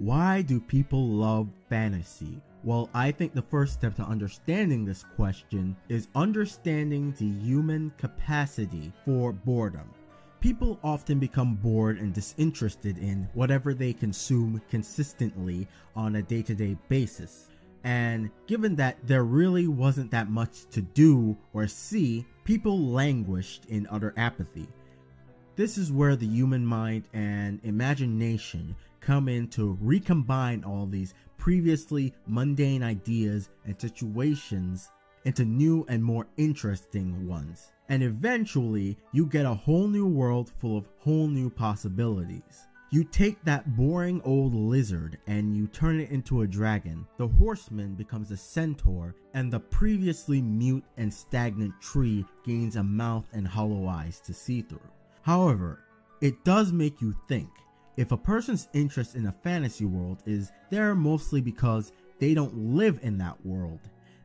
Why do people love fantasy? Well, I think the first step to understanding this question is understanding the human capacity for boredom. People often become bored and disinterested in whatever they consume consistently on a day-to-day basis. And given that there really wasn't that much to do or see, people languished in utter apathy. This is where the human mind and imagination come in to recombine all these previously mundane ideas and situations into new and more interesting ones. And eventually, you get a whole new world full of whole new possibilities. You take that boring old lizard and you turn it into a dragon. The horseman becomes a centaur, and the previously mute and stagnant tree gains a mouth and hollow eyes to see through. However, it does make you think. If a person's interest in a fantasy world is there mostly because they don't live in that world,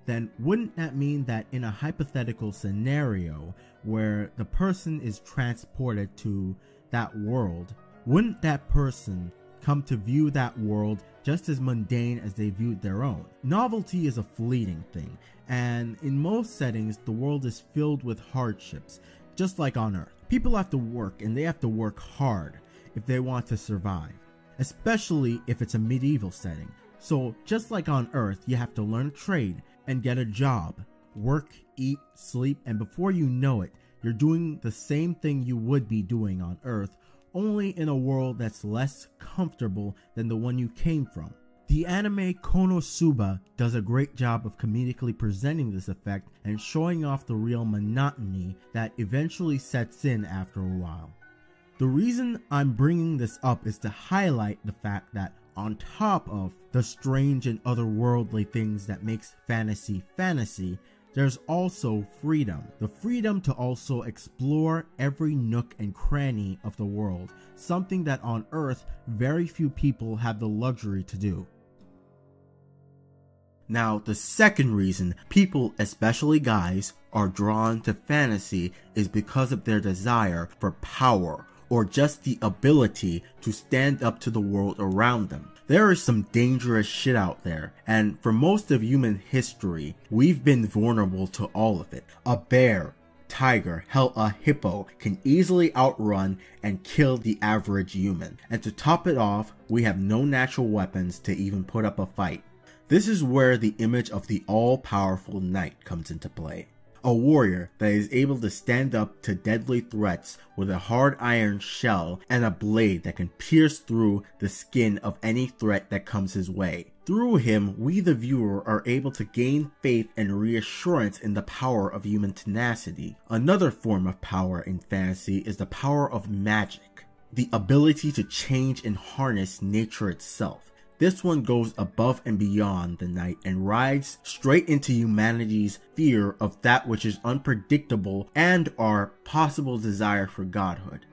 then wouldn't that mean that in a hypothetical scenario where the person is transported to that world, wouldn't that person come to view that world just as mundane as they viewed their own? Novelty is a fleeting thing, and in most settings the world is filled with hardships, just like on Earth. People have to work, and they have to work hard if they want to survive, especially if it's a medieval setting. So just like on Earth, you have to learn a trade and get a job, work, eat, sleep, and before you know it, you're doing the same thing you would be doing on Earth, only in a world that's less comfortable than the one you came from. The anime Konosuba does a great job of comedically presenting this effect and showing off the real monotony that eventually sets in after a while. The reason I'm bringing this up is to highlight the fact that on top of the strange and otherworldly things that makes fantasy fantasy, there's also freedom. The freedom to also explore every nook and cranny of the world, something that on Earth very few people have the luxury to do. Now, the second reason people, especially guys, are drawn to fantasy is because of their desire for power, or just the ability to stand up to the world around them. There is some dangerous shit out there, and for most of human history, we've been vulnerable to all of it. A bear, tiger, hell, a hippo can easily outrun and kill the average human. And to top it off, we have no natural weapons to even put up a fight. This is where the image of the all-powerful knight comes into play. A warrior that is able to stand up to deadly threats with a hard iron shell and a blade that can pierce through the skin of any threat that comes his way. Through him, we the viewer are able to gain faith and reassurance in the power of human tenacity. Another form of power in fantasy is the power of magic, the ability to change and harness nature itself. This one goes above and beyond the knight and rides straight into humanity's fear of that which is unpredictable and our possible desire for godhood.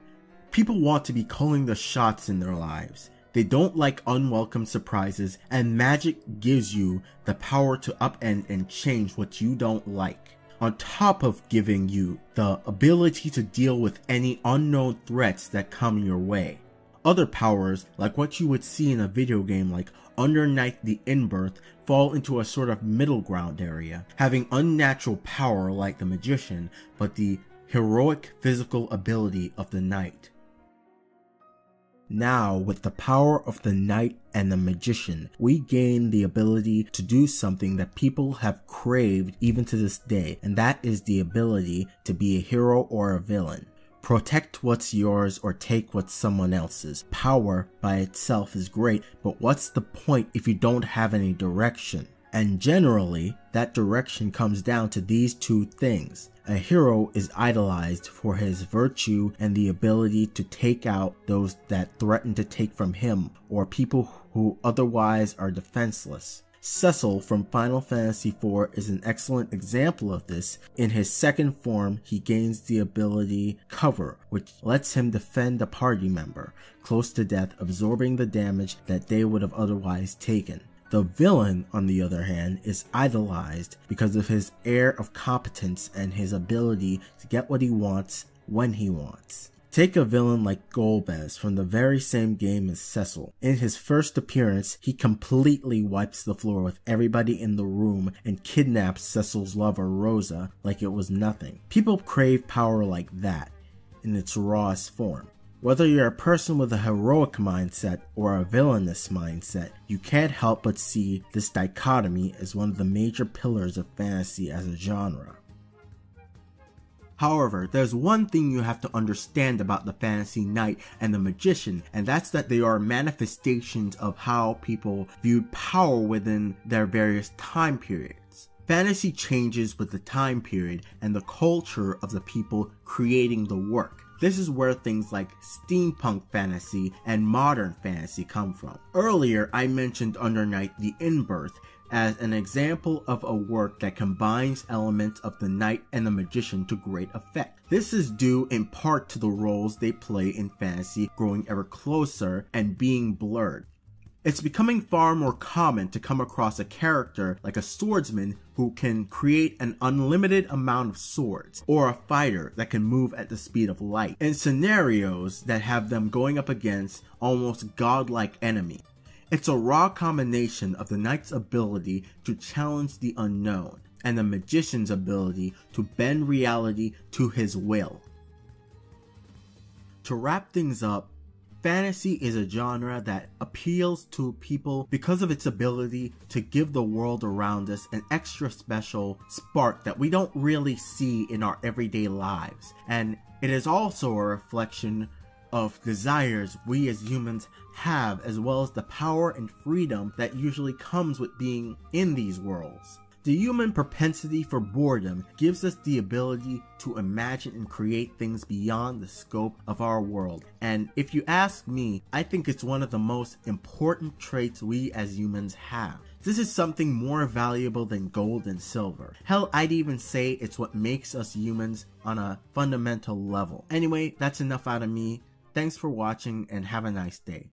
People want to be calling the shots in their lives. They don't like unwelcome surprises, and magic gives you the power to upend and change what you don't like, on top of giving you the ability to deal with any unknown threats that come your way. Other powers, like what you would see in a video game like Under Night the Inbirth, fall into a sort of middle ground area, having unnatural power like the magician, but the heroic physical ability of the knight. Now, with the power of the knight and the magician, we gain the ability to do something that people have craved even to this day, and that is the ability to be a hero or a villain. Protect what's yours or take what's someone else's. Power by itself is great, but what's the point if you don't have any direction? And generally, that direction comes down to these two things. A hero is idolized for his virtue and the ability to take out those that threaten to take from him, or people who otherwise are defenseless. Cecil from Final Fantasy IV is an excellent example of this. In his second form, he gains the ability Cover, which lets him defend a party member close to death, absorbing the damage that they would have otherwise taken. The villain, on the other hand, is idolized because of his air of competence and his ability to get what he wants when he wants. Take a villain like Golbez from the very same game as Cecil. In his first appearance, he completely wipes the floor with everybody in the room and kidnaps Cecil's lover Rosa like it was nothing. People crave power like that, in its rawest form. Whether you're a person with a heroic mindset or a villainous mindset, you can't help but see this dichotomy as one of the major pillars of fantasy as a genre. However, there's one thing you have to understand about the fantasy knight and the magician, and that's that they are manifestations of how people viewed power within their various time periods. Fantasy changes with the time period and the culture of the people creating the work. This is where things like steampunk fantasy and modern fantasy come from. Earlier, I mentioned Under Night the In-Birth as an example of a work that combines elements of the knight and the magician to great effect. This is due in part to the roles they play in fantasy growing ever closer and being blurred. It's becoming far more common to come across a character like a swordsman who can create an unlimited amount of swords, or a fighter that can move at the speed of light, in scenarios that have them going up against almost godlike enemies. It's a raw combination of the knight's ability to challenge the unknown, and the magician's ability to bend reality to his will. To wrap things up, fantasy is a genre that appeals to people because of its ability to give the world around us an extra special spark that we don't really see in our everyday lives, and it is also a reflection of desires we as humans have, as well as the power and freedom that usually comes with being in these worlds. The human propensity for boredom gives us the ability to imagine and create things beyond the scope of our world. And if you ask me, I think it's one of the most important traits we as humans have. This is something more valuable than gold and silver. Hell, I'd even say it's what makes us humans on a fundamental level. Anyway, that's enough out of me. Thanks for watching and have a nice day.